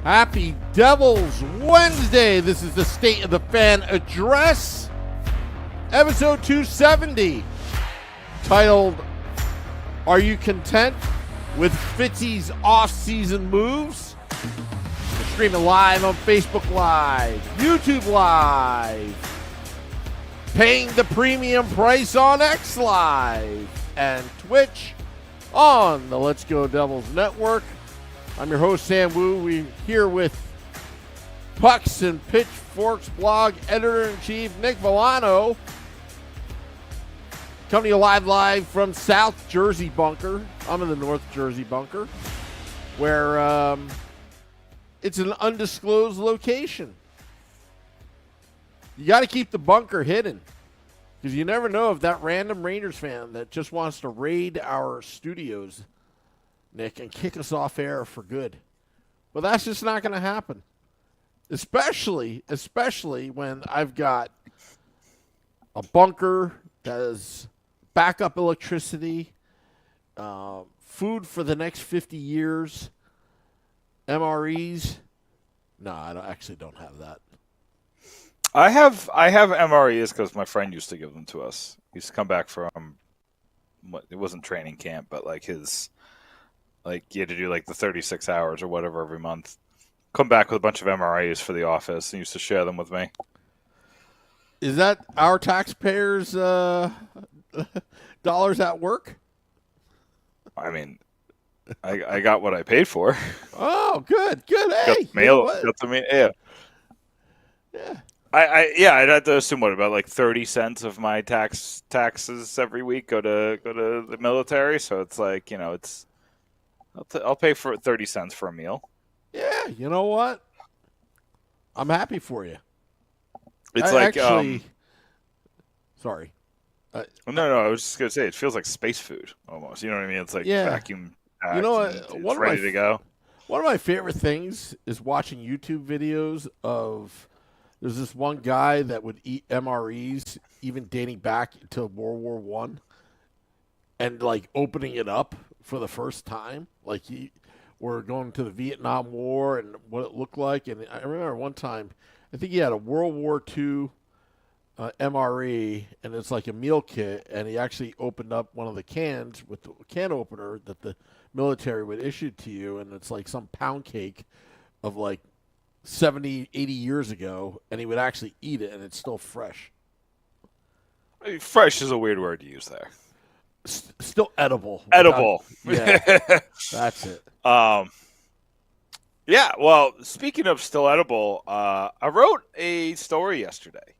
Happy Devils Wednesday. This is the State of the Fan Address, episode 270, titled, Are You Content with Fitzy's Offseason Moves? We're streaming live on Facebook Live, YouTube Live, paying the premium price on X Live, and Twitch on the Let's Go Devils Network. I'm your host, Sam Wu. We're here with Pucks and Pitchforks blog editor-in-chief Nick Villano. Coming to you live from South Jersey bunker. I'm in the North Jersey bunker, where it's an undisclosed location. You got to keep the bunker hidden, because you never know if that random Rangers fan that just wants to raid our studios, Nick, and kick us off air for good. But that's just not going to happen. Especially when I've got a bunker that has backup electricity, food for the next 50 years, MREs. No, I don't have that. I have MREs because my friend used to give them to us. He used to come back from it wasn't training camp, but he had to do the 36 hours or whatever every month. Come back with a bunch of MRAs for the office and used to share them with me. Is that our taxpayers' dollars at work? I mean, I got what I paid for. Oh, good. Hey, got mail. Got the mail. Yeah. I'd have to assume about 30 cents of my taxes every week go to the military. So it's I'll pay for 30 cents for a meal. Yeah, you know what? I'm happy for you. It's sorry. No. I was just gonna say it feels like space food almost. You know what I mean? It's vacuum packed. You know what? Ready to go. One of my favorite things is watching YouTube videos of. There's this one guy that would eat MREs, even dating back to World War I, and opening it up for the first time. We're going to the Vietnam War and what it looked like. And I remember one time, I think he had a World War II MRE, and it's like a meal kit, and he actually opened up one of the cans with the can opener that the military would issue to you, and it's like some pound cake of 70, 80 years ago, and he would actually eat it, and it's still fresh. Fresh is a weird word to use there. Still edible. Edible. That's it. Yeah, well, speaking of still edible, I wrote a story yesterday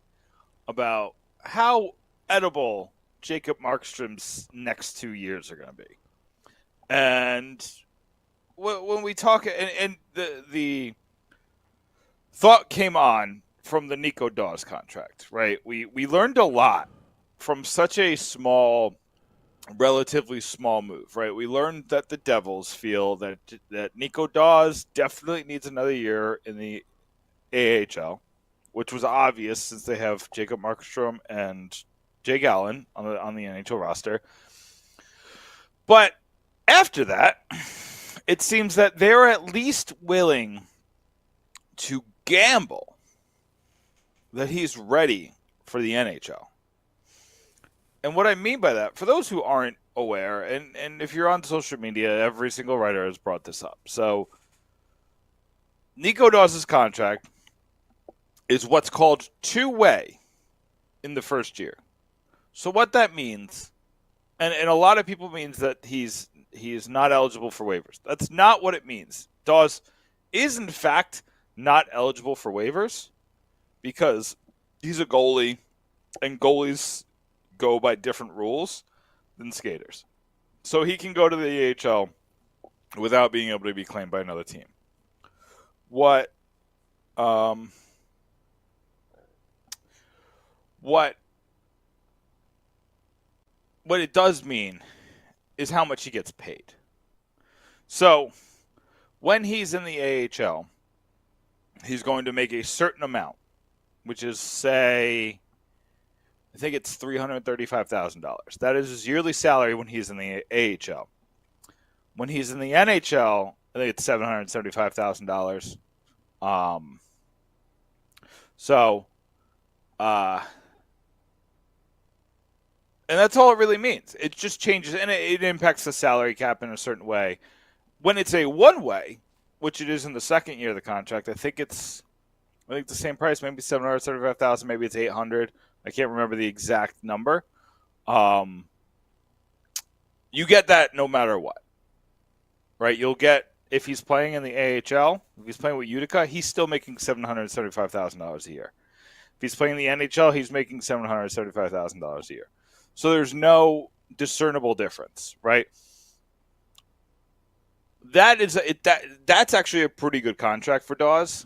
about how edible Jacob Markstrom's next 2 years are going to be. And when we talk, and the thought came on from the Nico Dawes contract, right? We learned a lot from such a relatively small move, right? We learned that the Devils feel that Nico Dawes definitely needs another year in the AHL, which was obvious since they have Jacob Markstrom and Jake Allen on the NHL roster. But after that, it seems that they're at least willing to gamble that he's ready for the NHL. And what I mean by that, for those who aren't aware, and if you're on social media, every single writer has brought this up. So Nico Dawes' contract is what's called two-way in the first year. So what that means, and a lot of people means that he's not eligible for waivers. That's not what it means. Dawes is, in fact, not eligible for waivers because he's a goalie, and goalies go by different rules than skaters. So he can go to the AHL without being able to be claimed by another team. What it does mean is how much he gets paid. So when he's in the AHL, he's going to make a certain amount, which is, say, I think it's $335,000. That is his yearly salary when he's in the AHL. When he's in the NHL, I think it's $775,000. Um, so, uh, and that's all it really means. It just changes, and it impacts the salary cap in a certain way. When it's a one-way, which it is in the second year of the contract, I think the same price, maybe 775,000, maybe it's 800. I can't remember the exact number. You get that no matter what, right? You'll get if he's playing in the AHL, if he's playing with Utica, he's still making $775,000 a year. If he's playing in the NHL, he's making $775,000 a year. So there's no discernible difference, right? That's actually a pretty good contract for Dawes,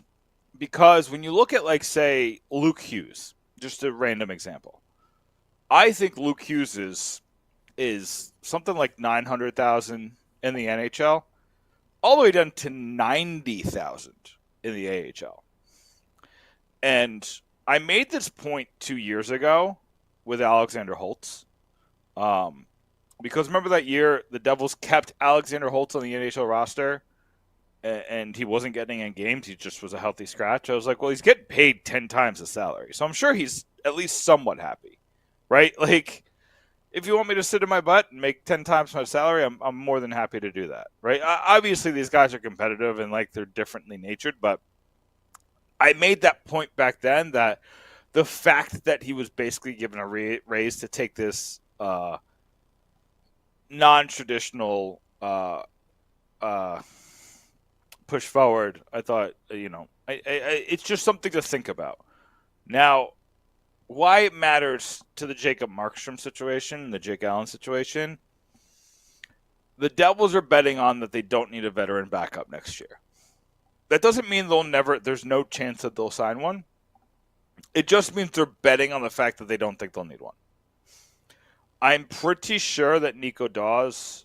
because when you look at, like, say, Luke Hughes, just a random example, I think Luke Hughes is something like 900,000 in the NHL, all the way down to 90,000 in the AHL. And I made this point 2 years ago with Alexander Holtz, because remember that year the Devils kept Alexander Holtz on the NHL roster, and he wasn't getting in games. He just was a healthy scratch. I was like, well, he's getting paid 10 times the salary, so I'm sure he's at least somewhat happy, right? Like, if you want me to sit in my butt and make 10 times my salary, I'm more than happy to do that, right? Obviously, these guys are competitive and, like, they're differently natured, but I made that point back then that the fact that he was basically given a raise to take this non-traditional push forward, I thought, it's just something to think about. Now, why it matters to the Jacob Markstrom situation, the Jake Allen situation, the Devils are betting on that they don't need a veteran backup next year. That doesn't mean there's no chance that they'll sign one. It just means they're betting on the fact that they don't think they'll need one. I'm pretty sure that Nico Dawes'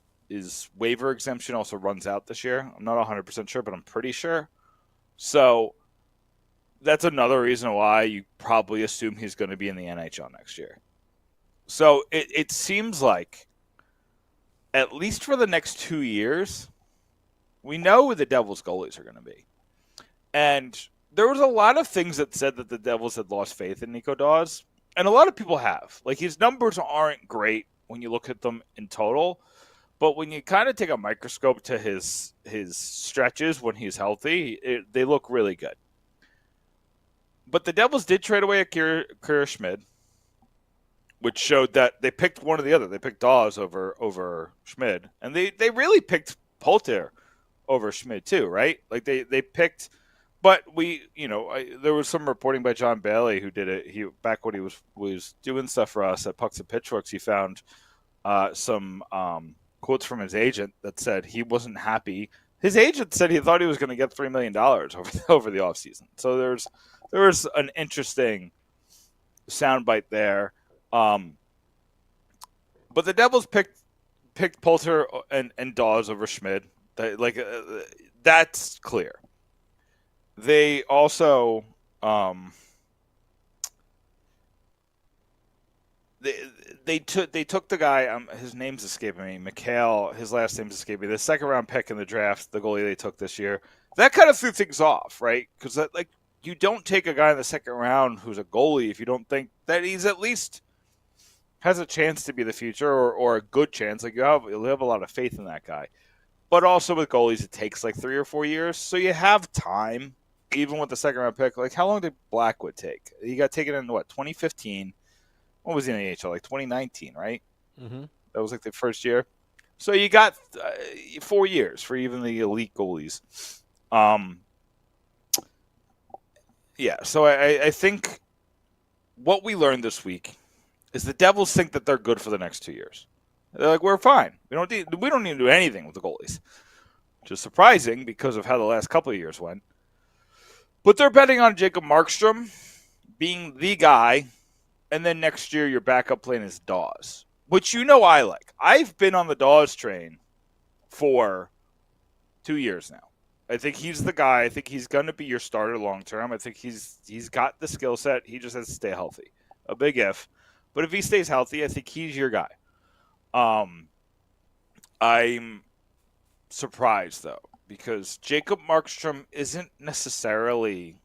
waiver exemption also runs out this year. I'm not 100% sure, but I'm pretty sure. So that's another reason why you probably assume he's going to be in the NHL next year. So it seems like, at least for the next 2 years, we know who the Devils' goalies are going to be. And there was a lot of things that said that the Devils had lost faith in Nico Dawes, and a lot of people have. Like, his numbers aren't great when you look at them in total, but when you kind of take a microscope to his stretches when he's healthy, they look really good. But the Devils did trade away a Kira Schmid, which showed that they picked one or the other. They picked Dawes over Schmid, and they really picked Poulter over Schmid too, right? Like, they picked. But there was some reporting by John Bailey, who did it. He, back when he was doing stuff for us at Pucks and Pitchforks, he found some quotes from his agent that said he wasn't happy. His agent said he thought he was going to get $3 million over the offseason. So there was an interesting soundbite there. But the Devils picked Poulter and Dawes over Schmid. That's clear. They also they took the guy. His name's escaping me. Mikhail. His last name's escaping me. The second round pick in the draft, the goalie they took this year. That kind of threw things off, right? Because you don't take a guy in the second round who's a goalie if you don't think that he's at least has a chance to be the future, or a good chance. Like, you'll have a lot of faith in that guy. But also with goalies, it takes like 3 or 4 years, so you have time. Even with the second round pick, like, how long did Blackwood take? He got taken in 2015. What was he in the AHL? Like 2019, right? Mm-hmm. That was like the first year. So you got 4 years for even the elite goalies. Yeah. So I think what we learned this week is the Devils think that they're good for the next 2 years. They're like, we're fine. We don't need to do anything with the goalies, which is surprising because of how the last couple of years went. But they're betting on Jacob Markstrom being the guy, and then next year your backup plan is Dawes, which I like. I've been on the Dawes train for 2 years now. I think he's the guy. I think he's going to be your starter long term. I think he's got the skill set. He just has to stay healthy. A big if. But if he stays healthy, I think he's your guy. I'm surprised, though, because Jacob Markstrom isn't necessarily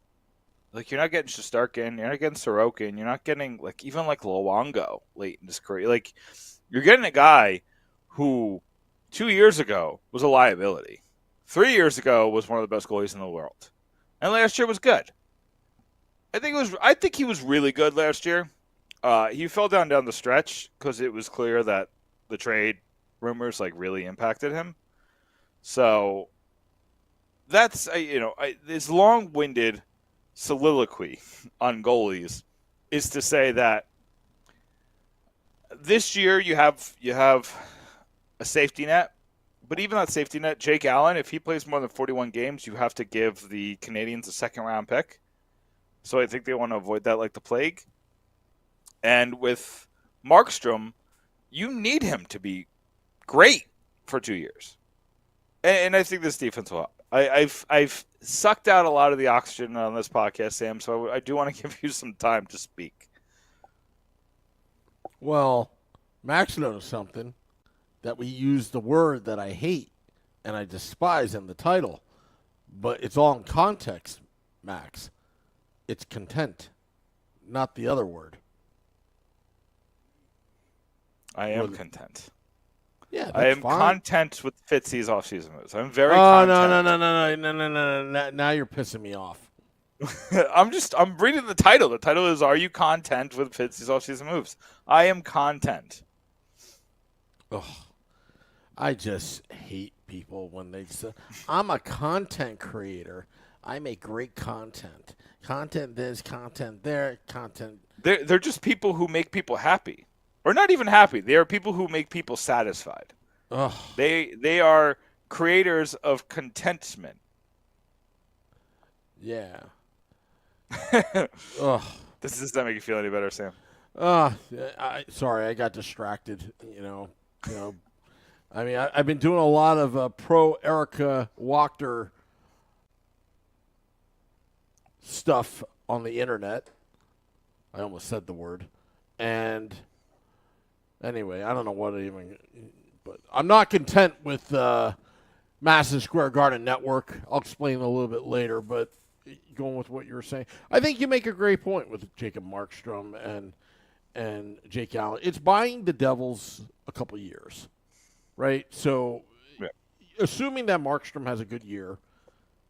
like you're not getting Shesterkin, you're not getting Sorokin, you're not getting even Luongo late in his career. Like you're getting a guy who 2 years ago was a liability, 3 years ago was one of the best goalies in the world, and last year was good. I think he was really good last year. He fell down the stretch because it was clear that the trade rumors really impacted him. So that's this long-winded soliloquy on goalies is to say that this year you have a safety net, but even that safety net, Jake Allen, if he plays more than 41 games, you have to give the Canadians a second-round pick. So I think they want to avoid that like the plague. And with Markstrom, you need him to be great for 2 years. And I think this defense will help. I've sucked out a lot of the oxygen on this podcast, Sam, so I do want to give you some time to speak. Well, Max knows something that we use the word that I hate and I despise in the title, but it's all in context, Max. It's content, not the other word. I am content. Yeah, that's I am fine. content with Fitzy's offseason moves. I'm very Oh, content. no. Now you're pissing me off. I'm reading the title. The title is Are You Content with Fitzy's offseason moves? I am content. Ugh. I just hate people when they say, I'm a content creator. I make great content. Content this, content there, content. They're just people who make people happy. Or not even happy. They are people who make people satisfied. Ugh. They are creators of contentment. Yeah. Ugh. Does that make you feel any better, Sam? Sorry, I got distracted. I mean, I've been doing a lot of pro Erica Wachter stuff on the internet. I almost said the word. And anyway, I don't know what but I'm not content with Madison Square Garden Network. I'll explain a little bit later, but going with what you were saying, I think you make a great point with Jacob Markstrom and Jake Allen. It's buying the Devils a couple years, right? So, Yeah. Assuming that Markstrom has a good year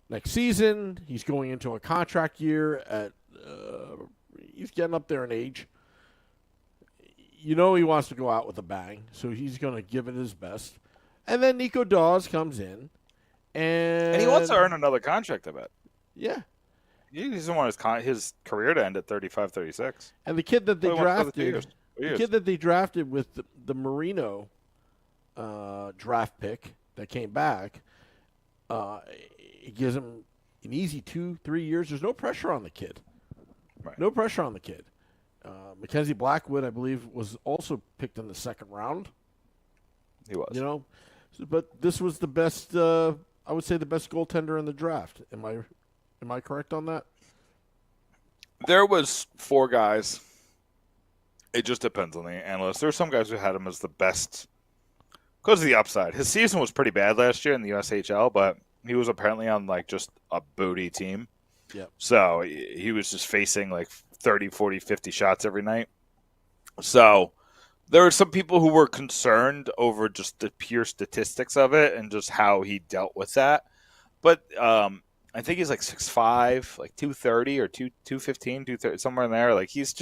next season, he's going into a contract year he's getting up there in age. He wants to go out with a bang, so he's going to give it his best. And then Nico Dawes comes in, and he wants to earn another contract, I bet. Yeah. He doesn't want his career to end at 35, 36. And the kid that they drafted with the Marino draft pick that came back, it gives him an easy 2-3 years. There's no pressure on the kid. Right. No pressure on the kid. Mackenzie Blackwood, I believe, was also picked in the second round. He was. But this was the best. I would say the best goaltender in the draft. Am I correct on that? There was 4 guys. It just depends on the analyst. There are some guys who had him as the best because of the upside. His season was pretty bad last year in the USHL, but he was apparently on just a booty team. Yep. So he was just facing 30, 40, 50 shots every night. So there were some people who were concerned over just the pure statistics of it and just how he dealt with that. But I think he's 6'5", 230 or 215, 230, somewhere in there. He's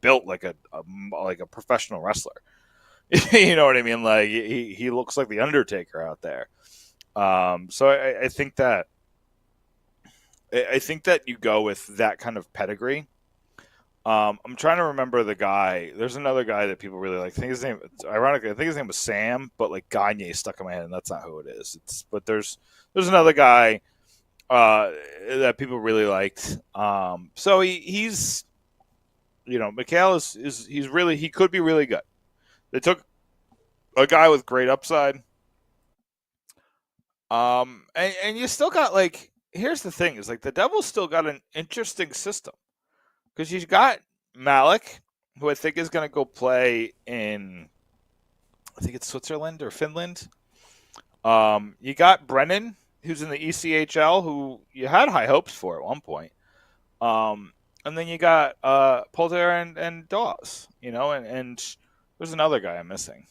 built like a professional wrestler. You know what I mean? He looks like the Undertaker out there. So I think that you go with that kind of pedigree. I'm trying to remember the guy. There's another guy that people really like. Ironically, I think his name was Sam, but Gagne stuck in my head, and that's not who it is. But there's another guy that people really liked. So he's Mikhail he could be really good. They took a guy with great upside. And you still got here's the thing is the Devils still got an interesting system because you've got Malik, who I think is going to go play in, I think it's Switzerland or Finland. You got Brennan, who's in the ECHL, who you had high hopes for at one point. And then you got Polter and Dawes, and there's another guy I'm missing.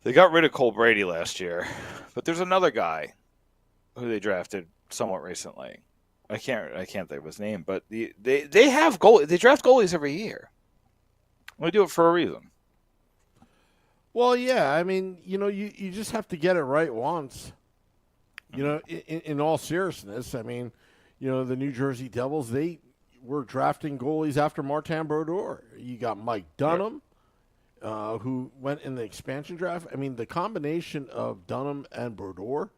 They got rid of Cole Brady last year, but there's another guy who they drafted somewhat recently. I can't think of his name, but they have they draft goalies every year. They do it for a reason. Well, yeah, I mean, you just have to get it right once. In all seriousness, I mean, the New Jersey Devils, they were drafting goalies after Martin Brodeur. You got Mike Dunham, who went in the expansion draft. I mean, the combination of Dunham and Brodeur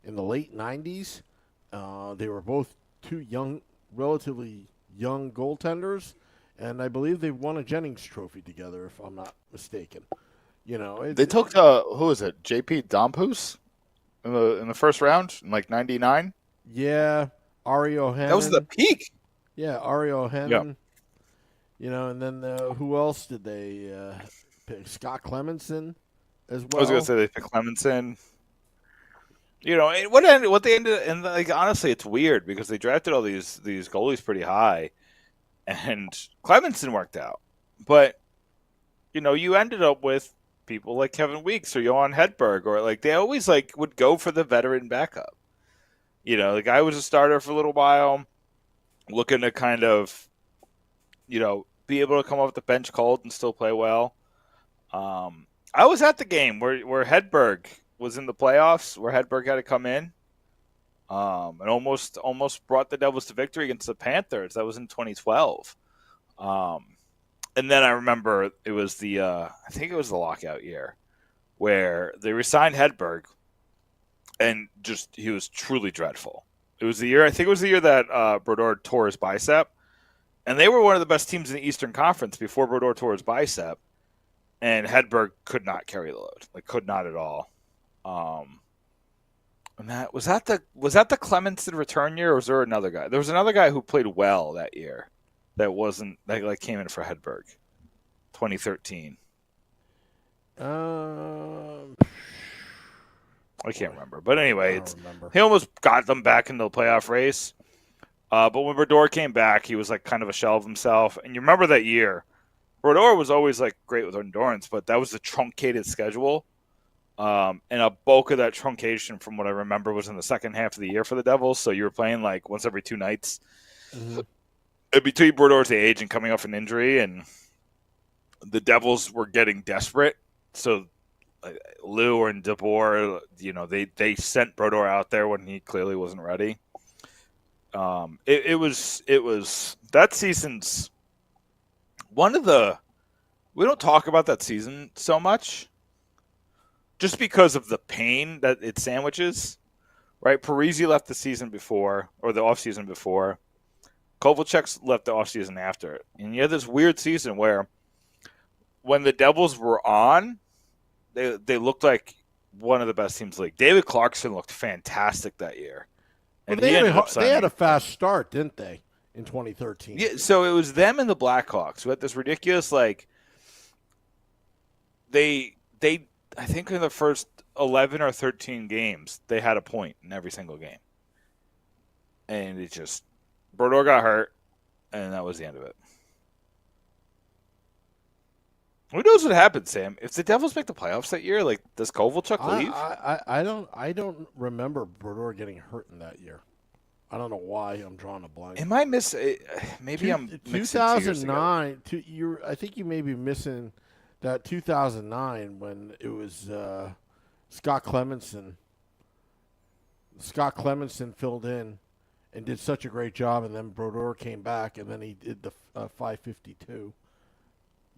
in the late 90s, they were both two relatively young goaltenders, and I believe they won a Jennings Trophy together, if I'm not mistaken. They took who was it? JP Domphus in the first round in like '99. Yeah, Ari Ohanen. That was the peak. Yeah, Ari Ohanen. Yeah. And then who else did they pick? Scott Clemenson as well. I was going to say they picked Clemenson. What they ended, and like honestly, it's weird because they drafted all these goalies pretty high, and Clemenson worked out, but you ended up with people like Kevin Weeks or Johan Hedberg, or like they always would go for the veteran backup. The guy was a starter for a little while, looking to kind of, be able to come off the bench cold and still play well. I was at the game where Hedberg was in the playoffs, where Hedberg had to come in, and almost brought the Devils to victory against the Panthers. That was in 2012. And then I remember it was I think it was the lockout year, where they re-signed Hedberg, and just he was truly dreadful. It was the year that Brodeur tore his bicep, and they were one of the best teams in the Eastern Conference before Brodeur tore his bicep, and Hedberg could not carry the load, could not at all. And was that the Clemenson return year, or was there another guy? There was another guy who played well that year. That wasn't that came in for Hedberg, 2013. I can't remember, but anyway, he almost got them back into the playoff race. But when Brodeur came back, he was kind of a shell of himself. And you remember that year, Brodeur was always great with endurance, but that was the truncated schedule. And a bulk of that truncation, from what I remember, was in the second half of the year for the Devils. So you were playing once every 2 nights. Mm-hmm. Between Brodeur's age and coming off an injury, and the Devils were getting desperate. So Lou and DeBoer, they sent Brodeur out there when he clearly wasn't ready. It was that season's one of the. We don't talk about that season so much, just because of the pain that it sandwiches. Right, Parise left the season before, or the off season before. Kovalchuk's left the offseason after it. And you had this weird season where when the Devils were on, they looked like one of the best teams in the league. David Clarkson looked fantastic that year. And they had a fast start, didn't they, in 2013? Yeah, so it was them and the Blackhawks who had this ridiculous, they I think in the first 11 or 13 games, they had a point in every single game. And it just... Brodeur got hurt, and that was the end of it. Who knows what happened, Sam? If the Devils make the playoffs that year, does Kovalchuk leave? I don't remember Brodeur getting hurt in that year. I don't know why I'm drawing a blank. Am I missing? Maybe I'm mixing 2009. I think you may be missing that 2009 when it was Scott Clemenson. Scott Clemenson filled in and did such a great job, and then Brodeur came back, and then he did the 552.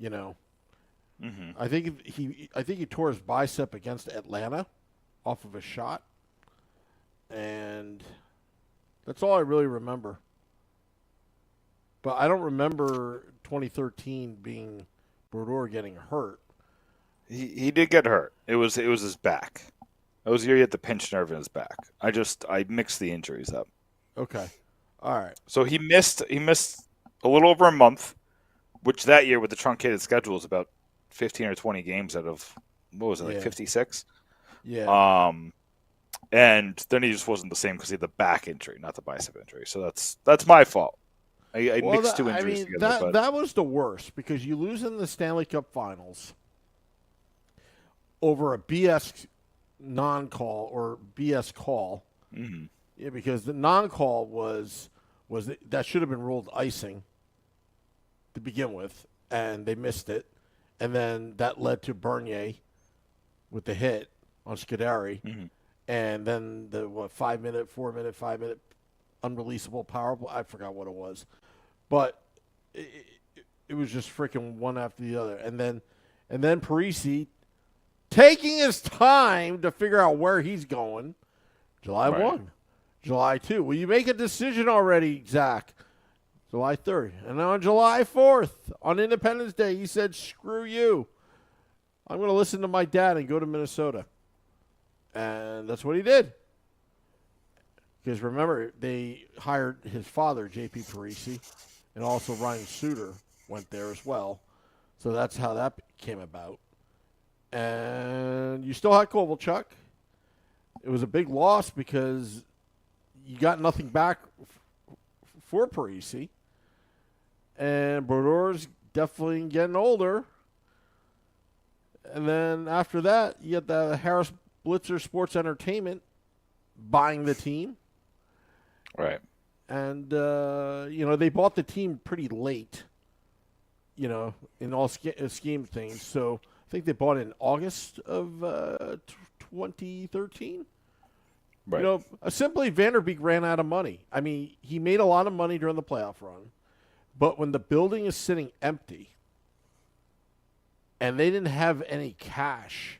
Mm-hmm. I think he tore his bicep against Atlanta off of a shot, and that's all I really remember. But I don't remember 2013 being Brodeur getting hurt. He did get hurt. It was his back. That was the year he had the pinched nerve in his back. I mixed the injuries up. Okay. All right. So he missed a little over a month, which that year with the truncated schedule was about 15 or 20 games out of, what was it, 56? Yeah. And then he just wasn't the same because he had the back injury, not the bicep injury. So that's my fault. I mixed two injuries together. That was the worst because you lose in the Stanley Cup Finals over a BS non-call or BS call. Mm-hmm. Yeah, because the non-call was that should have been ruled icing to begin with, and they missed it, and then that led to Bernier with the hit on Scuderi, Mm-hmm. and then the 5-minute, 4-minute, 5-minute unreleasable power play. I forgot what it was, but it was just freaking one after the other, and then Parisi taking his time to figure out where he's going. July 1, July 2. Will you make a decision already, Zach? July 3rd. And on July 4th, on Independence Day, he said, screw you. I'm going to listen to my dad and go to Minnesota. And that's what he did. Because remember, they hired his father, J.P. Parisi, and also Ryan Suter went there as well. So that's how that came about. And you still had Kovalchuk. It was a big loss because you got nothing back for Parisi. And Brodor's definitely getting older. And then after that, you had the Harris Blitzer Sports Entertainment buying the team. Right. And, they bought the team pretty late, in all scheme of things. So I think they bought it in August of 2013. Right. Simply Vanderbeek ran out of money. I mean, he made a lot of money during the playoff run. But when the building is sitting empty and they didn't have any cash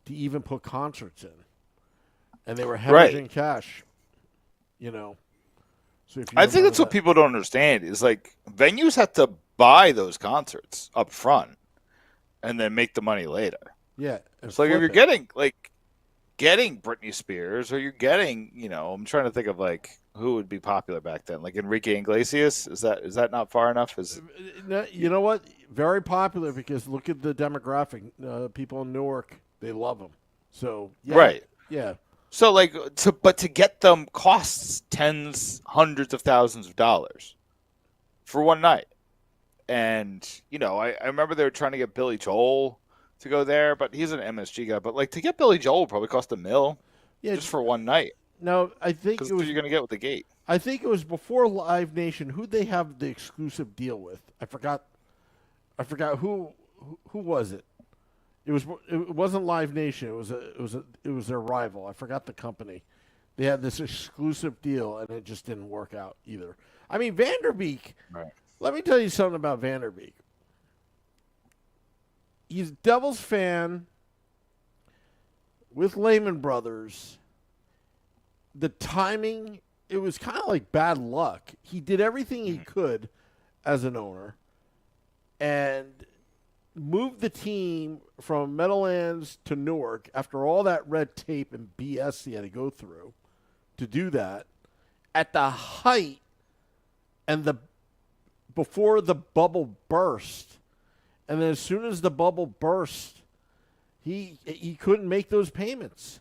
to even put concerts in, and they were hemorrhaging cash, So I think that's what people don't understand is like venues have to buy those concerts up front and then make the money later. Yeah. It's like if you're getting Britney Spears or you're getting, I'm trying to think of like who would be popular back then, like Enrique Iglesias. Is that not far enough? You know what? Very popular because look at the demographic. People in Newark, they love them. So yeah, right, yeah. So but to get them costs hundreds of thousands of dollars for one night, and I remember they were trying to get Billy Joel to go there, but he's an MSG guy. But to get Billy Joel would probably cost $1 million, just for one night. No, I think it was. You're going to get with the gate. I think it was before Live Nation. Who they have the exclusive deal with? I forgot who was it. It wasn't Live Nation. It was their rival. I forgot the company. They had this exclusive deal, and it just didn't work out either. I mean, Vanderbeek. Right. Let me tell you something about Vanderbeek. He's a Devils fan with Lehman Brothers. The timing, it was kind of like bad luck. He did everything he could as an owner and moved the team from Meadowlands to Newark after all that red tape and BS he had to go through to do that at the height and before the bubble burst. And then as soon as the bubble burst, he couldn't make those payments.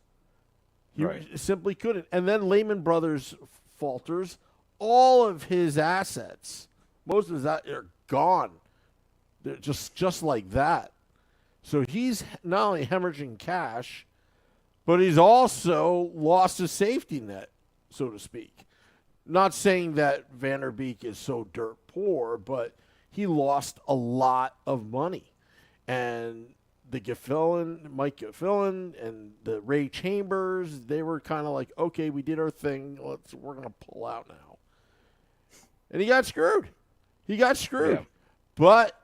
He simply couldn't. And then Lehman Brothers falters. All of his assets, most of his assets are gone. They're just like that. So he's not only hemorrhaging cash, but he's also lost his safety net, so to speak. Not saying that Vanderbeek is so dirt poor, but he lost a lot of money. And Mike Geffilin, and the Ray Chambers, they were kind of like, okay, we did our thing. We're going to pull out now. And he got screwed. Yeah. But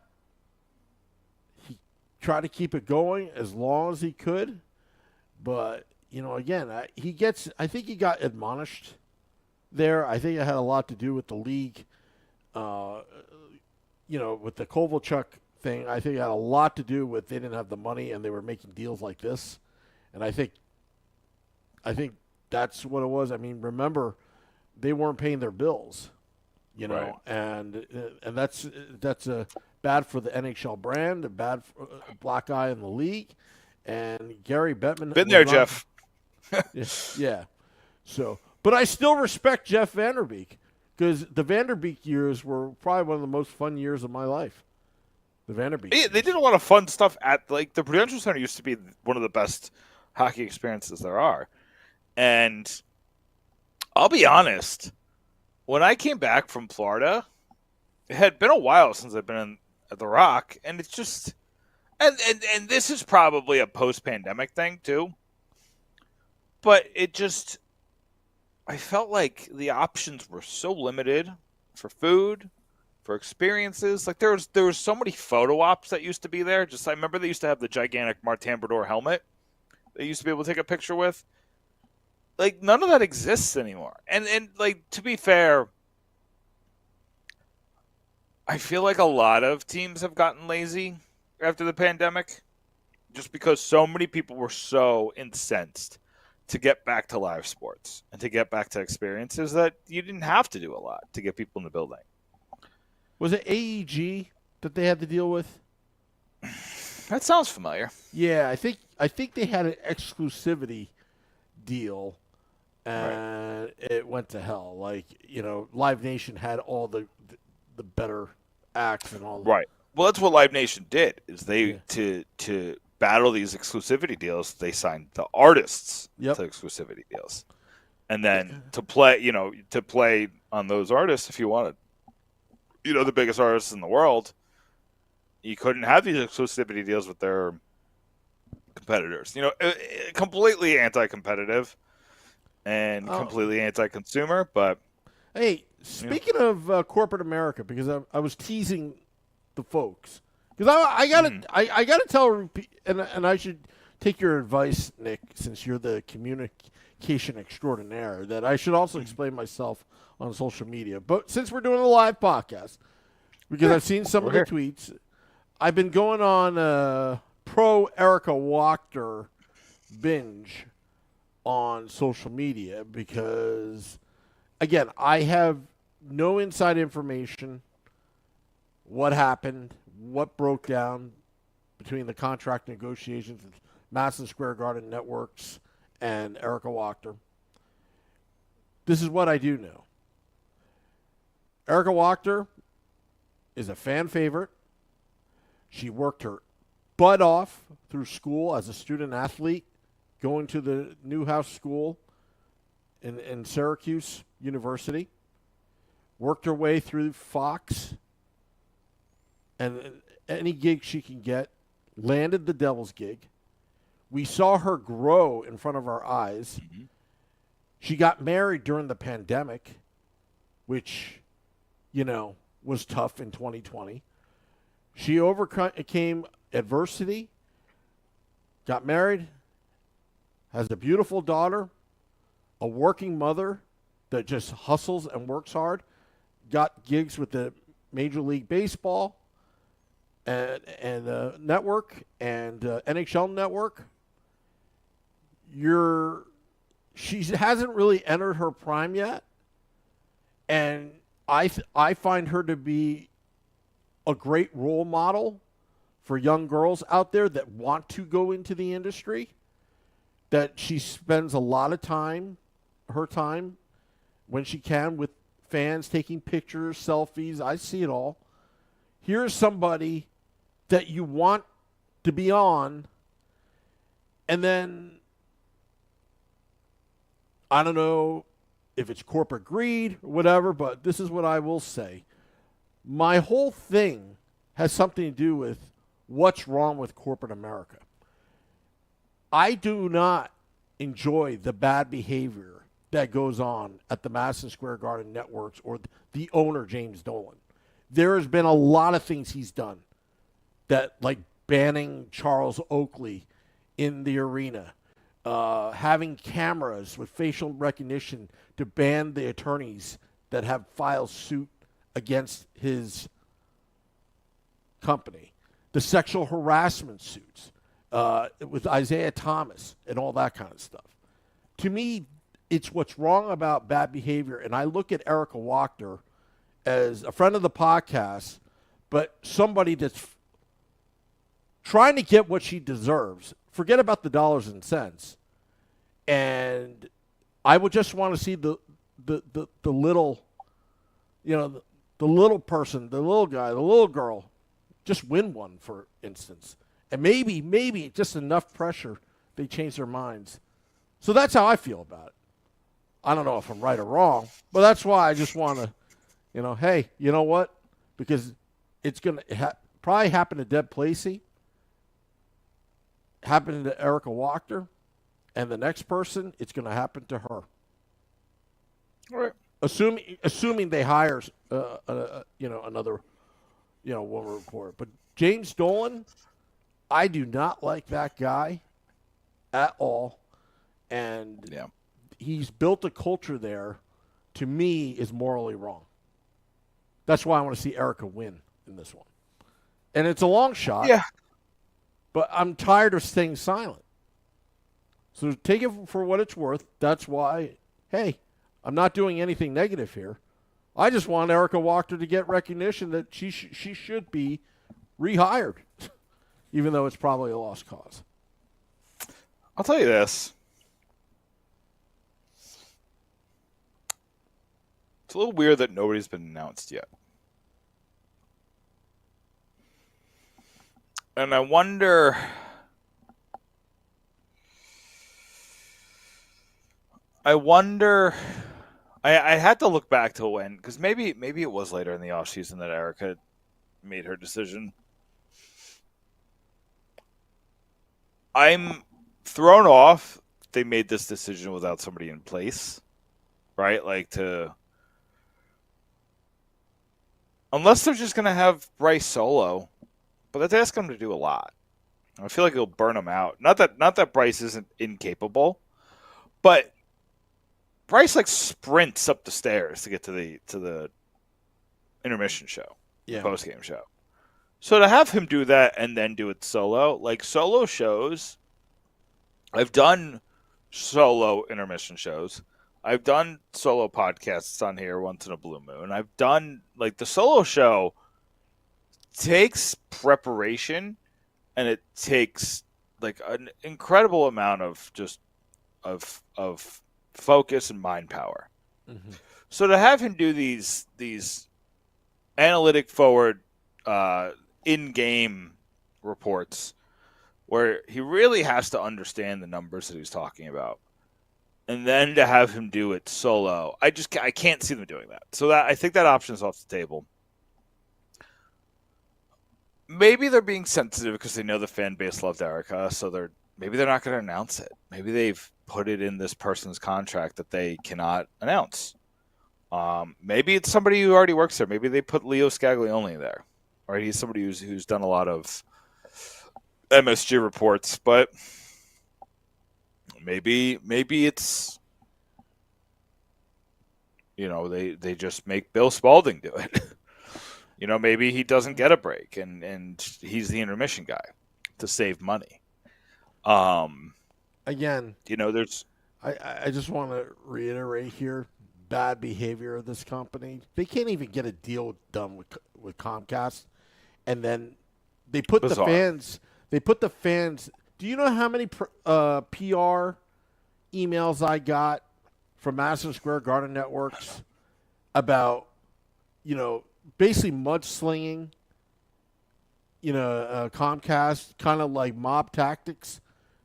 he tried to keep it going as long as he could. But, again, I think he got admonished there. I think it had a lot to do with the league, with the Kovalchuk thing. I think it had a lot to do with they didn't have the money and they were making deals like this. And I think that's what it was. I mean, remember, they weren't paying their bills, Right. and that's bad for the NHL brand, bad for black eye in the league, and Gary Bettman Been was there, on. Jeff. Yeah. So, but I still respect Jeff Vanderbeek because the Vanderbeek years were probably one of the most fun years of my life. The Vanderbeek. Yeah, they did a lot of fun stuff at like the Prudential Center used to be one of the best hockey experiences there are. And I'll be honest, when I came back from Florida, it had been a while since I've been at the Rock, and it's just and this is probably a post-pandemic thing too. But it just I felt like the options were so limited for food, for experiences. Like there was so many photo ops that used to be there. Just I remember they used to have the gigantic Martin Brodeur helmet they used to be able to take a picture with. Like none of that exists anymore. And like to be fair, I feel like a lot of teams have gotten lazy after the pandemic just because so many people were so incensed to get back to live sports and to get back to experiences that you didn't have to do a lot to get people in the building. Was it AEG that they had to deal with? That sounds familiar. Yeah, I think they had an exclusivity deal, and it went to hell. Like Live Nation had all the better acts and all. Right. Well, that's what Live Nation did. Is they to battle these exclusivity deals, they signed the artists to exclusivity deals, and then to play on those artists if you wanted, the biggest artists in the world. You couldn't have these exclusivity deals with their competitors. Completely anti-competitive and completely anti-consumer. But hey, speaking of corporate America, because I was teasing the folks, because I gotta tell, and I should take your advice, Nick, since you're the communication extraordinaire, that I should also explain myself on social media. But since we're doing a live podcast, because I've seen some of the tweets. I've been going on pro Erica Wachter binge on social media because, again, I have no inside information. What happened? What broke down between the contract negotiations with Madison Square Garden Networks and Erica Wachter? This is what I do know. Erica Wachter is a fan favorite. She worked her butt off through school as a student athlete, going to the Newhouse School in Syracuse University. Worked her way through Fox and any gig she can get. Landed the Devil's gig. We saw her grow in front of our eyes. Mm-hmm. She got married during the pandemic, which, was tough in 2020. She overcame adversity, got married, has a beautiful daughter, a working mother that just hustles and works hard, got gigs with the Major League Baseball and network and NHL network. She hasn't really entered her prime yet, and I find her to be a great role model for young girls out there that want to go into the industry, that she spends a lot of her time when she can with fans, taking pictures, selfies. I see it all. Here's somebody that you want to be on, and then I don't know if it's corporate greed or whatever, but this is what I will say. My whole thing has something to do with what's wrong with corporate America. I do not enjoy the bad behavior that goes on at the Madison Square Garden Networks or the owner, James Dolan. There has been a lot of things he's done that, like banning Charles Oakley in the arena, having cameras with facial recognition to ban the attorneys that have filed suit against his company, the sexual harassment suits with Isaiah Thomas and all that kind of stuff. To me, it's what's wrong about bad behavior, and I look at Erica Wachter as a friend of the podcast, but somebody that's trying to get what she deserves forget about the dollars and cents. And I would just want to see the little, the little person, the little guy, the little girl, just win one, for instance. And maybe just enough pressure, they change their minds. So that's how I feel about it. I don't know if I'm right or wrong, but that's why I just want to, hey, you know what? Because it's going to probably happen to Deb Placey, happen to Erica Wachter, and the next person, it's going to happen to her. All right. Assuming they hire, another, woman reporter. But James Dolan, I do not like that guy at all, and he's built a culture there. To me, is morally wrong. That's why I want to see Erica win in this one, and it's a long shot. Yeah, but I'm tired of staying silent. So take it for what it's worth. That's why, hey, I'm not doing anything negative here. I just want Erica Wachter to get recognition that she should be rehired, even though it's probably a lost cause. I'll tell you this. It's a little weird that nobody's been announced yet. And I wonder... I had to look back to when, because maybe it was later in the offseason that Erica made her decision. I'm thrown off they made this decision without somebody in place, right? Unless they're just going to have Bryce solo, but that's asking them to do a lot. I feel like it'll burn them out. Not that Bryce isn't incapable, but Bryce sprints up the stairs to get to the intermission show, post game show. So to have him do that and then do it solo, solo shows, I've done solo intermission shows. I've done solo podcasts on here once in a blue moon. I've done the solo show takes preparation, and it takes an incredible amount of just of focus and mind power. Mm-hmm. So to have him do these analytic forward in-game reports where he really has to understand the numbers that he's talking about, and then to have him do it solo, I can't see them doing that. So I think that option is off the table. Maybe they're being sensitive because they know the fan base loved Erica, so maybe they're not going to announce it. Maybe they've put it in this person's contract that they cannot announce. Maybe it's somebody who already works there. Maybe they put Leo Scaglione there. Right? He's somebody who's done a lot of MSG reports, but maybe it's they just make Bill Spalding do it. Maybe he doesn't get a break and he's the intermission guy to save money. Again, there's. I just want to reiterate here: bad behavior of this company. They can't even get a deal done with Comcast, and then they put the fans. They put the fans. Do you know how many PR emails I got from Madison Square Garden Networks about, basically mudslinging, Comcast, kind of like mob tactics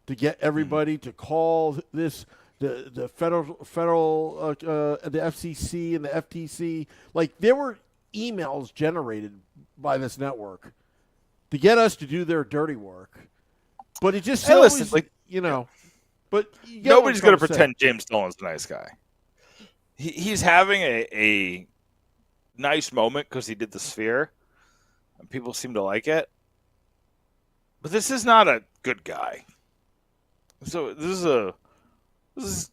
to get everybody to call the federal the FCC and the FTC. There were emails generated by this network to get us to do their dirty work, but it just always, But nobody's going to pretend James Dolan's a nice guy. He's having a nice moment because he did the Sphere, and people seem to like it. But this is not a good guy. So this is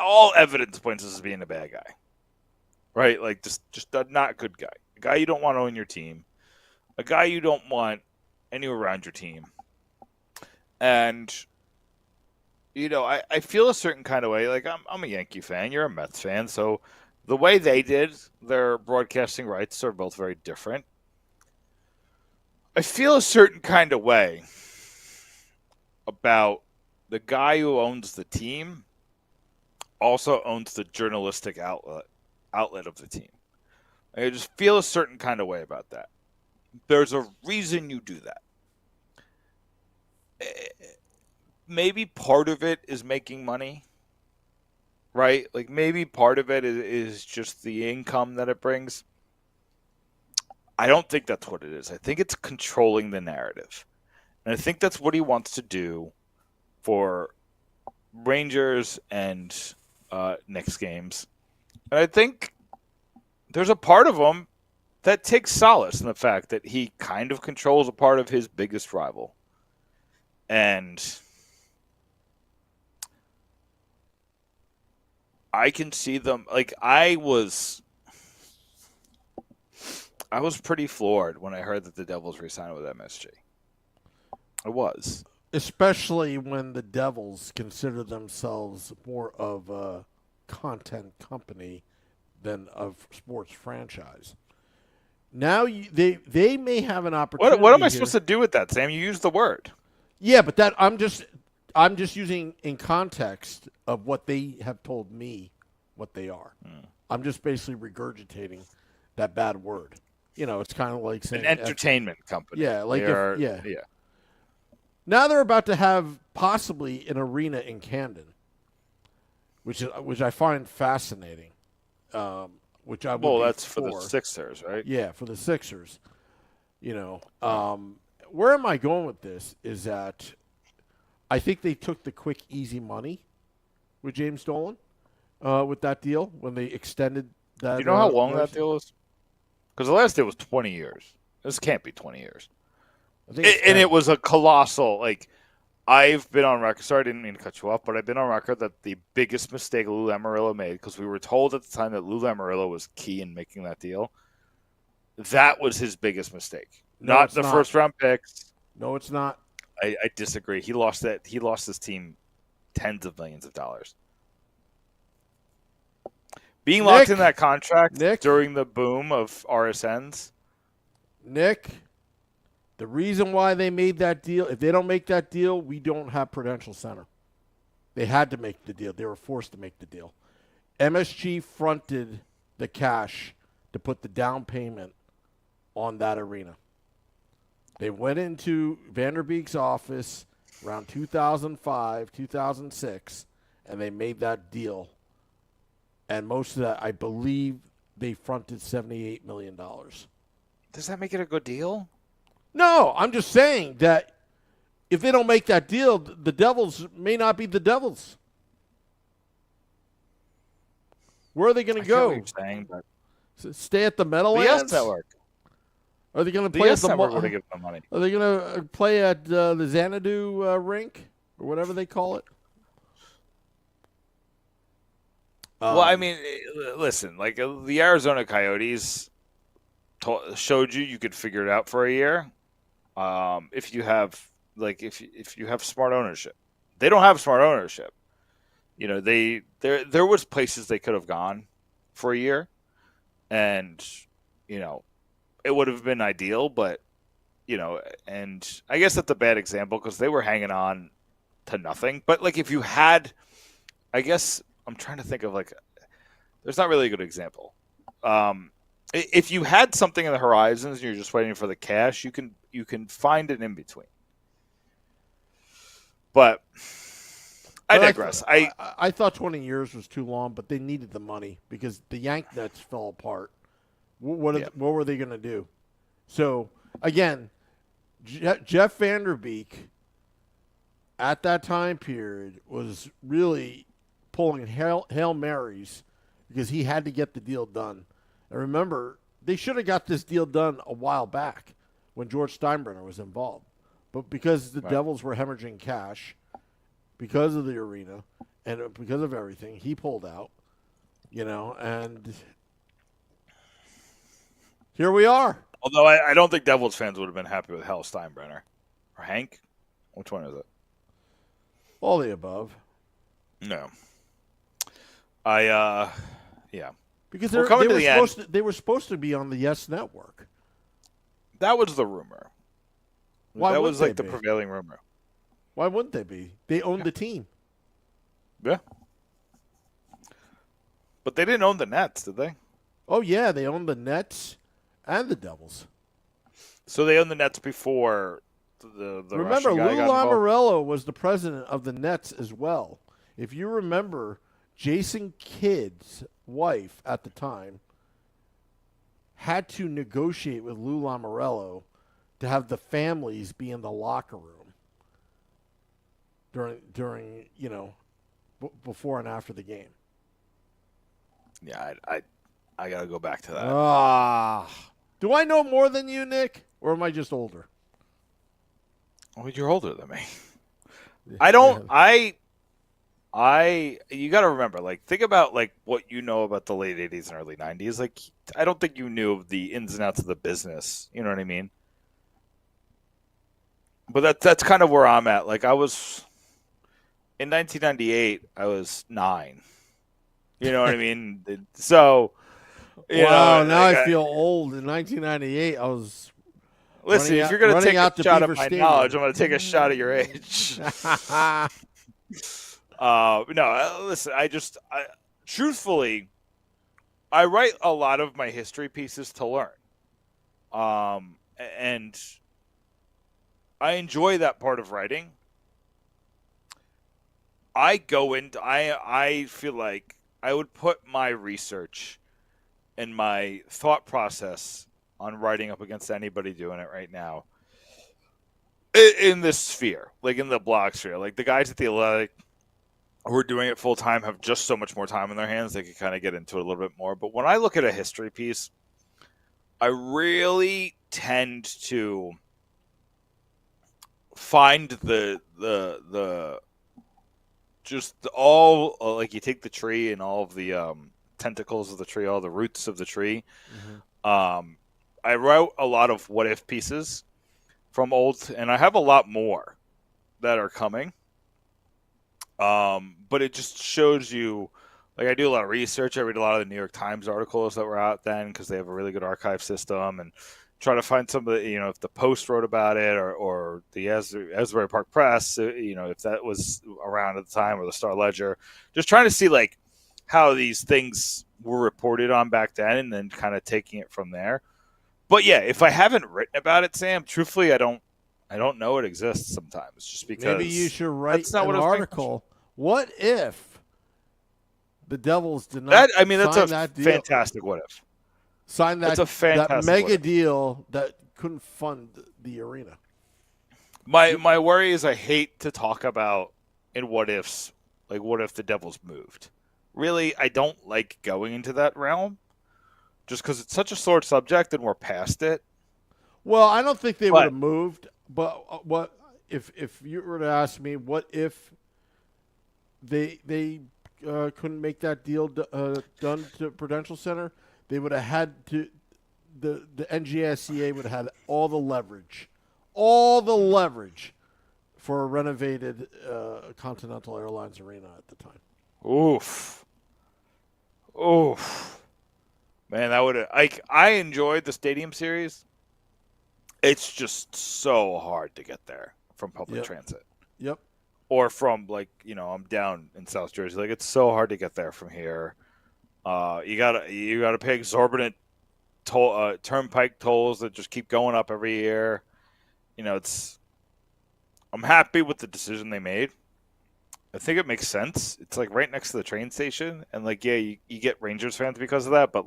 all evidence points this as being a bad guy, right? Just a not good guy, a guy you don't want on your team, a guy you don't want anywhere around your team, and. I feel a certain kind of way. I'm a Yankee fan. You're a Mets fan. So the way they did their broadcasting rights are both very different. I feel a certain kind of way about the guy who owns the team also owns the journalistic outlet of the team. I just feel a certain kind of way about that. There's a reason you do that. Maybe part of it is making money, right? Like maybe part of it is just the income that it brings. I don't think that's what it is. I think it's controlling the narrative. And I think that's what he wants to do for Rangers and Knicks games. And I think there's a part of him that takes solace in the fact that he kind of controls a part of his biggest rival. And I can see them, like, I was pretty floored when I heard that the Devils re-signed with MSG. I was. Especially when the Devils consider themselves more of a content company than a sports franchise. Now they may have an opportunity. What am I supposed to do with that, Sam? You used the word. Yeah, but that I'm just using in context of what they have told me what they are. I'm just basically regurgitating that bad word. You know, it's kind of like saying an entertainment company. Yeah, like yeah. Now they're about to have possibly an arena in Camden, which I find fascinating. Which I would that's for the Sixers, right? Yeah, for the Sixers. You know, where am I going with this? Is that I think they took the quick, easy money with James Dolan with that deal when they extended that. Do you know how long that deal is? Because the last deal was 20 years. This can't be 20 years. And it was a colossal, like, I've been on record, sorry I didn't mean to cut you off, but I've been on record that the biggest mistake Lou Lamoriello made, because we were told at the time that Lou Lamoriello was key in making that deal, that was his biggest mistake. No, not the first round picks. No, it's not. I disagree. He lost his team tens of millions of dollars. Being locked in that contract during the boom of RSNs. Nick, the reason why they made that deal, if they don't make that deal, we don't have Prudential Center. They had to make the deal. They were forced to make the deal. MSG fronted the cash to put the down payment on that arena. They went into Vanderbeek's office around 2005, 2006, and they made that deal. And most of that, I believe, they fronted $78 million. Does that make it a good deal? No, I'm just saying that if they don't make that deal, the Devils may not be the Devils. Where are they going to go? What you're saying, but stay at the Meadowlands? The Yes Network. Are they going to play Yes at the Network would have given them money. Are they going to play at the Xanadu rink or whatever they call it? Well, I mean, listen, like the Arizona Coyotes showed you could figure it out for a year. If you have if you have smart ownership. They don't have smart ownership. You know, there was places they could have gone for a year, and you know, it would have been ideal, but you know, and I guess that's a bad example because they were hanging on to nothing. But like if you had, I guess I'm trying to think of like, there's not really a good example. If you had something in the horizons and you're just waiting for the cash, you can find an in between. But I digress. I thought 20 years was too long, but they needed the money because the Yank Nets fell apart. What were they going to do? So, again, Jeff Vanderbeek at that time period was really pulling Hail Marys because he had to get the deal done. And remember, they should have got this deal done a while back when George Steinbrenner was involved. But because the Devils were hemorrhaging cash, because of the arena, and because of everything, he pulled out, you know, and here we are. Although I don't think Devils fans would have been happy with Hal Steinbrenner. Or Hank? Which one is it? All the above. No. Yeah. Because they were supposed to be on the Yes Network. That was the rumor. Why that would was like they the be? prevailing rumor. Why wouldn't they be? They own the team. Yeah. But they didn't own the Nets, did they? Oh yeah, they own the Nets and the Devils. So they owned the Nets before the Remember, Russian guy Lou got involved? Lamoriello was the president of the Nets as well. If you remember, Jason Kidd's wife at the time had to negotiate with Lou Lamoriello to have the families be in the locker room during before and after the game. Yeah, I got to go back to that. Do I know more than you, Nick, or am I just older? Oh, you're older than me. I don't. Yeah. You got to remember, like, think about like what you know about the late '80s and early '90s. Like, I don't think you knew the ins and outs of the business. You know what I mean? But that's kind of where I'm at. Like, I was in 1998. I was 9. You know what I mean? So, Wow, now like, I feel old. In 1998, I was listen. If you're going to take out a to shot at Beaver my Stadium. knowledge, I'm going to take a shot at your age. No, listen. Truthfully, I write a lot of my history pieces to learn, and I enjoy that part of writing. I feel like I would put my research and my thought process on writing up against anybody doing it right now in this sphere, like in the blog sphere. Like the guys at the Athletic who are doing it full time have just so much more time in their hands. They can kind of get into it a little bit more. But when I look at a history piece, I really tend to find the just all like you take the tree and all of the tentacles of the tree, all the roots of the tree. Mm-hmm. I wrote a lot of what if pieces from old, and I have a lot more that are coming. But it just shows you, like I do a lot of research. I read a lot of the New York Times articles that were out then because they have a really good archive system, and try to find some of the, if the Post wrote about it or the Asbury Park Press, if that was around at the time, or the Star Ledger, just trying to see like how these things were reported on back then, and then kind of taking it from there. But yeah, if I haven't written about it, Sam, truthfully, I don't know it exists sometimes, just because maybe you should write an article. What if the Devils did not that's a that deal? Fantastic what if. Sign that, that's a fantastic that mega deal that couldn't fund the arena. My worry is I hate to talk about in what ifs, like what if the Devils moved. Really, I don't like going into that realm just because it's such a sore subject and we're past it. Well, I don't think they would have moved, but what if you were to ask me, what if they couldn't make that deal done to Prudential Center? They would have had to. The NGSCA would have had all the leverage for a renovated Continental Airlines Arena at the time. Oof. Man, that would have. I enjoyed the Stadium Series. It's just so hard to get there from public transit. Yep. Or from I'm down in South Jersey. Like it's so hard to get there from here. You gotta pay exorbitant turnpike tolls that just keep going up every year. I'm happy with the decision they made. I think it makes sense. It's like right next to the train station, and you get Rangers fans because of that, but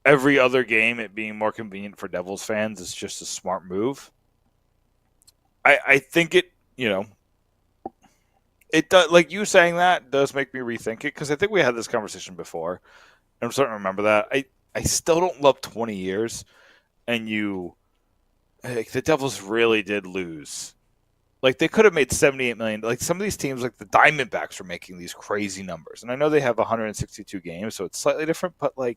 every other game, it being more convenient for Devils fans is just a smart move. I think it does, like you saying that does make me rethink it, because I think we had this conversation before. I'm starting to remember that. I still don't love 20 years, and the Devils really did lose. Like they could have made $78 million. Like some of these teams, like the Diamondbacks, were making these crazy numbers, and I know they have 162 games, so it's slightly different. But the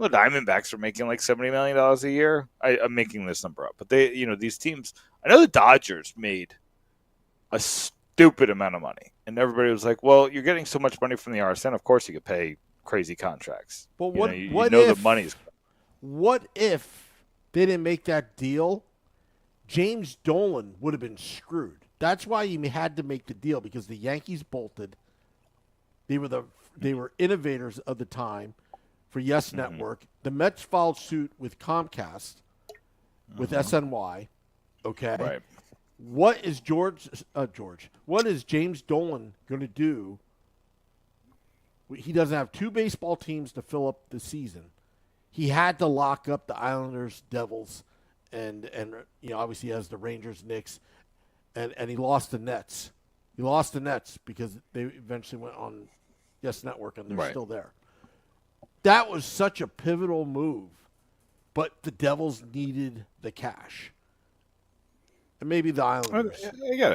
Diamondbacks are making like $70 million a year. I'm making this number up, but they, these teams. I know the Dodgers made a stupid amount of money, and everybody was like, "Well, you're getting so much money from the RSN. Of course, you could pay crazy contracts." But what if the money's? What if they didn't make that deal James Dolan would have been screwed. That's why you had to make the deal, because the Yankees bolted. They were innovators of the time for Yes Network. The Mets filed suit with Comcast, with SNY. Okay. Right. What is What is James Dolan going to do? He doesn't have two baseball teams to fill up the season. He had to lock up the Islanders, Devils, and obviously he has the Rangers, Knicks, and he lost the Nets. He lost the Nets because they eventually went on Yes Network, and they're still there. That was such a pivotal move, but the Devils needed the cash. And maybe the Islanders. I get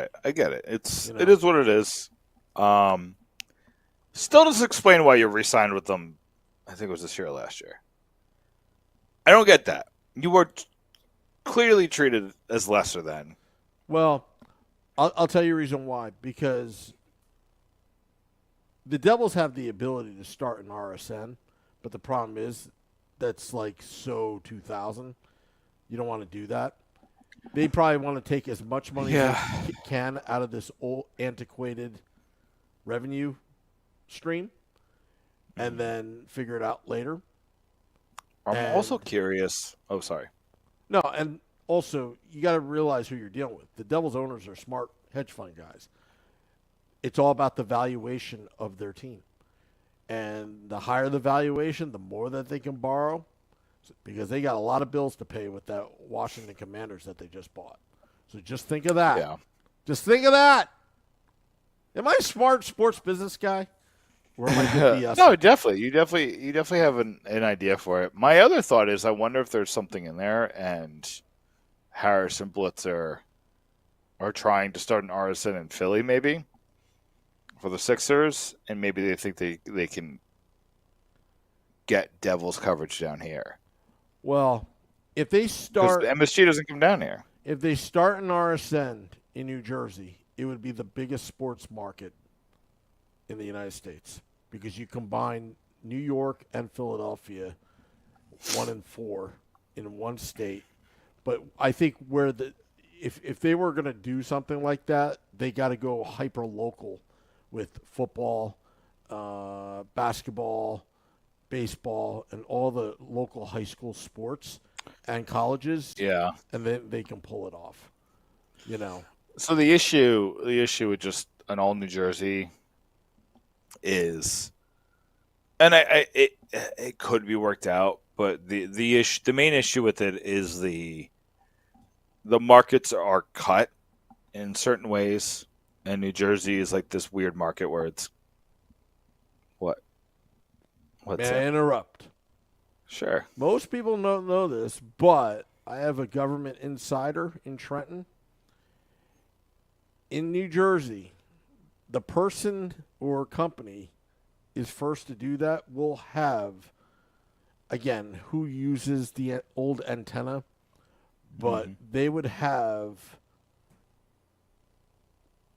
it. It is what it is. Still doesn't explain why you re-signed with them. I think it was this year or last year. I don't get that. You were clearly treated as lesser than. Well, I'll tell you a reason why. Because the Devils have the ability to start an RSN, but the problem is that's like so 2000. You don't want to do that. They probably want to take as much money as they can out of this old, antiquated revenue stream and then figure it out later. I'm also curious. Oh, sorry. No, and also, you got to realize who you're dealing with. The Devils owners are smart hedge fund guys. It's all about the valuation of their team. And the higher the valuation, the more that they can borrow, because they got a lot of bills to pay with that Washington Commanders that they just bought. So just think of that. Yeah. Just think of that. Am I a smart sports business guy? Or am I just No, definitely. You definitely have an idea for it. My other thought is, I wonder if there's something in there, and Harris and Blitzer are trying to start an RSN in Philly, maybe for the Sixers, and maybe they think they can get Devils coverage down here. Well, if they start, because MSG doesn't come down here. If they start an RSN in New Jersey, it would be the biggest sports market in the United States, because you combine New York and Philadelphia, 1 and 4 in one state. But I think if they were going to do something like that, they got to go hyper local with football, basketball, baseball, and all the local high school sports and colleges. Yeah, and then they can pull it off. So the issue with just an all New Jersey is, and it could be worked out, but the main issue with it is the markets are cut in certain ways, and New Jersey is like this weird market where it's what's May I interrupt? Sure. Most people don't know this, but I have a government insider in Trenton. In New Jersey, the person or company is first to do that will have, again, who uses the old antenna, but they would have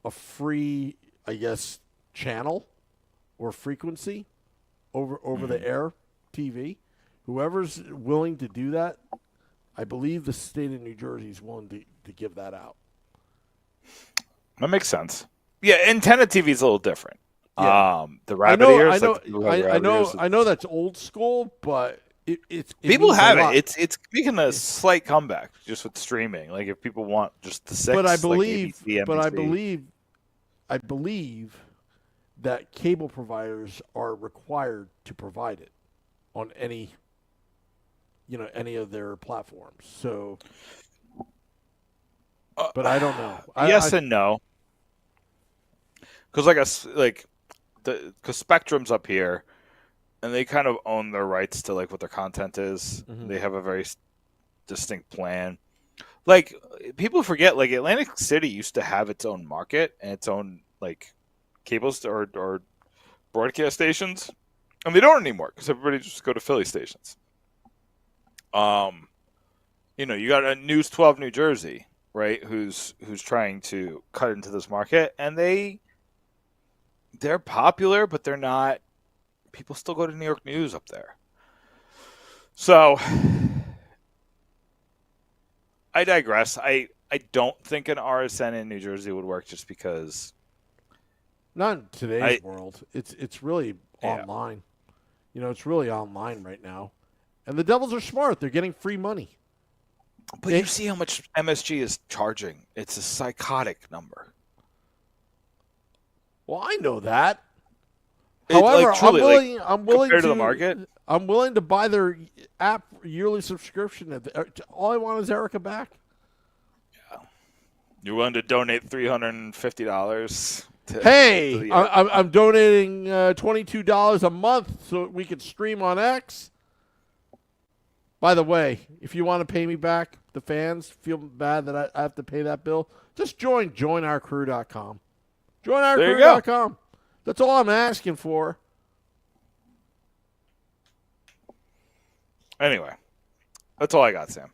a free, I guess, channel or frequency over the air TV. Whoever's willing to do that, I believe the state of New Jersey is willing to give that out. That makes sense. Yeah, antenna TV is a little different. Yeah. The rabbit ears. I know that's old school, but it people have it. It's making a slight comeback just with streaming. Like if people want just the six, but I believe, ABC, I believe that cable providers are required to provide it on any of their platforms. So, but I don't know. Yes and no. Because because Spectrum's up here, and they kind of own their rights to like what their content is. Mm-hmm. They have a very distinct plan. Like people forget, like Atlantic City used to have its own market and its own like cables or broadcast stations, and they don't anymore because everybody just go to Philly stations. You got a News 12 New Jersey, right? Who's trying to cut into this market, and they're popular, but they're not. People still go to New York News up there. So I digress. I don't think an RSN in New Jersey would work just because Not in today's world. It's really yeah. online. It's really online right now. And the Devils are smart. They're getting free money. But you see how much MSG is charging. It's a psychotic number. Well, I know that. However, truly, I'm willing compared to the market. I'm willing to buy their app yearly subscription. All I want is Erica back. Yeah. You're willing to donate $350? Hey, I'm donating $22 a month so we can stream on X. By the way, if you want to pay me back, the fans feel bad that I have to pay that bill, just joinourcrew.com. Joinourcrew.com. That's all I'm asking for. Anyway, that's all I got, Sam.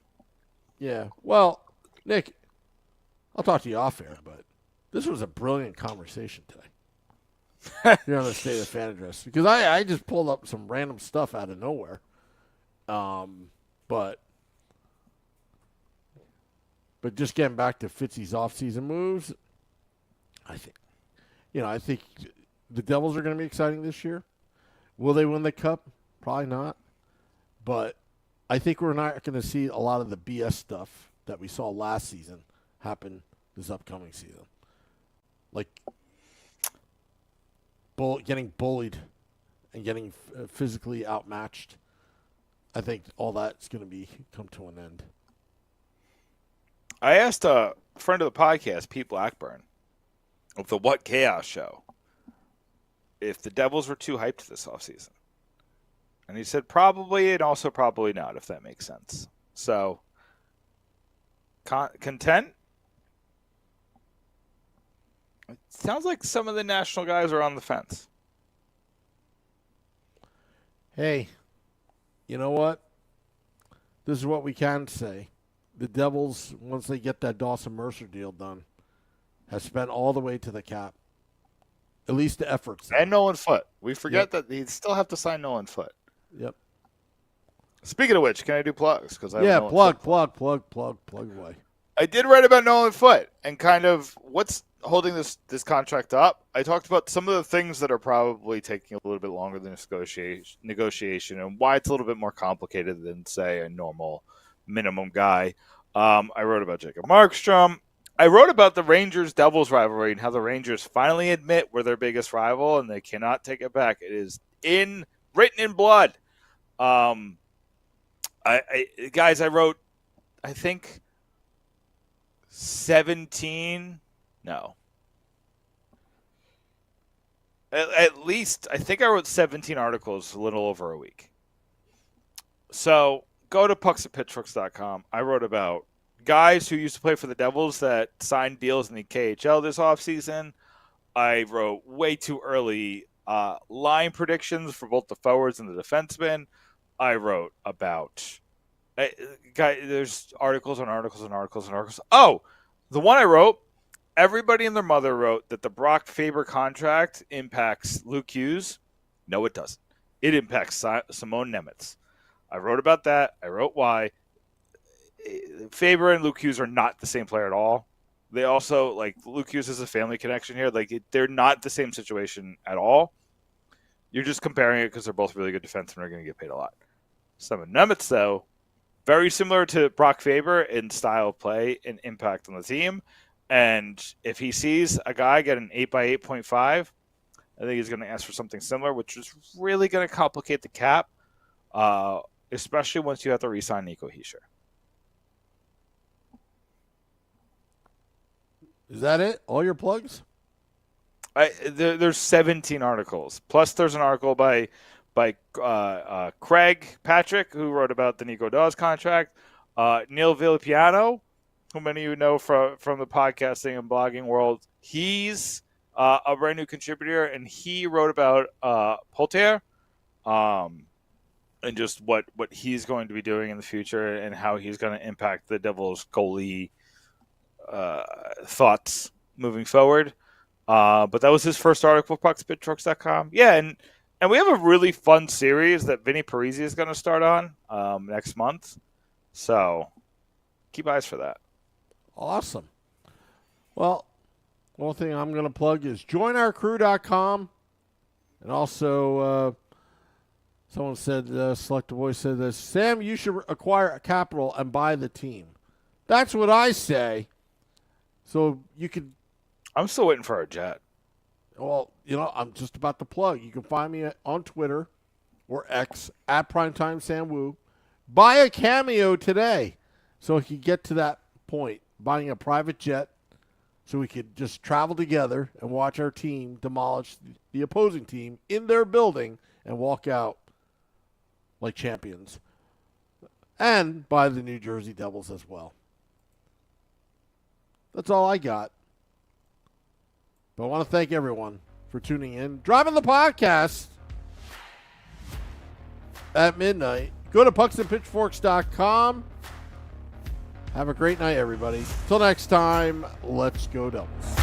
Yeah. Well, Nick, I'll talk to you off air, but this was a brilliant conversation today. Here on the State of the Fan Address. Because I just pulled up some random stuff out of nowhere. But just getting back to Fitzy's offseason moves, I think the Devils are going to be exciting this year. Will they win the Cup? Probably not. But I think we're not going to see a lot of the BS stuff that we saw last season happen this upcoming season. Like getting bullied and getting physically outmatched. I think all that's going to come to an end. I asked a friend of the podcast, Pete Blackburn, of the What Chaos show, if the Devils were too hyped this offseason. And he said probably and also probably not, if that makes sense. So, content? It sounds like some of the national guys are on the fence. Hey, you know what? This is what we can say. The Devils, once they get that Dawson Mercer deal done, have spent all the way to the cap. At least the efforts. And Nolan Foote. We forget that they still have to sign Nolan Foote. Yep. Speaking of which, can I do plugs? Plug away. I did write about Nolan Foote and kind of what's holding this contract up. I talked about some of the things that are probably taking a little bit longer than negotiation and why it's a little bit more complicated than, say, a normal minimum guy. I wrote about Jacob Markstrom. I wrote about the Rangers-Devils rivalry and how the Rangers finally admit we're their biggest rival and they cannot take it back. It is written in blood. I wrote, I think, 17. No. At least, I think I wrote 17 articles a little over a week. So go to pucksandpitchforks.com. I wrote about guys who used to play for the Devils that signed deals in the KHL this offseason. I wrote way too early line predictions for both the forwards and the defensemen. I wrote about there's articles on articles and articles and articles. Oh, the one I wrote, everybody and their mother wrote that the Brock Faber contract impacts Luke Hughes. No, it doesn't. It impacts Simone Nemeth. I wrote about that. I wrote why. Faber and Luke Hughes are not the same player at all. They also, Luke Hughes has a family connection here. They're not the same situation at all. You're just comparing it because they're both really good defensemen and are going to get paid a lot. Simone Nemeth, though, very similar to Brock Faber in style of play and impact on the team. And if he sees a guy get an 8x8.5, I think he's going to ask for something similar, which is really going to complicate the cap, especially once you have to re-sign Nico Hischier. Is that it? All your plugs? There's 17 articles. Plus, there's an article by Craig Patrick, who wrote about the Nico Dawes contract. Neil Villapiano, who many of you know from the podcasting and blogging world. He's a brand new contributor, and he wrote about Polter and just what he's going to be doing in the future and how he's going to impact the Devils' goalie thoughts moving forward. But that was his first article for puckspitchforks.com. Yeah, and we have a really fun series that Vinny Parisi is going to start on next month. So keep eyes for that. Awesome. Well, one thing I'm going to plug is joinourcrew.com. And also, someone said, Select a Voice said this, Sam, you should acquire a capital and buy the team. That's what I say. So you could. I'm still waiting for our jet. Well, I'm just about to plug. You can find me on Twitter or X at Primetime Sam Wu. Buy a Cameo today so we can get to that point, buying a private jet so we could just travel together and watch our team demolish the opposing team in their building and walk out like champions. And buy the New Jersey Devils as well. That's all I got. But I want to thank everyone for tuning in. Driving the podcast at midnight. Go to pucksandpitchforks.com. Have a great night, everybody. Till next time, let's go Devils.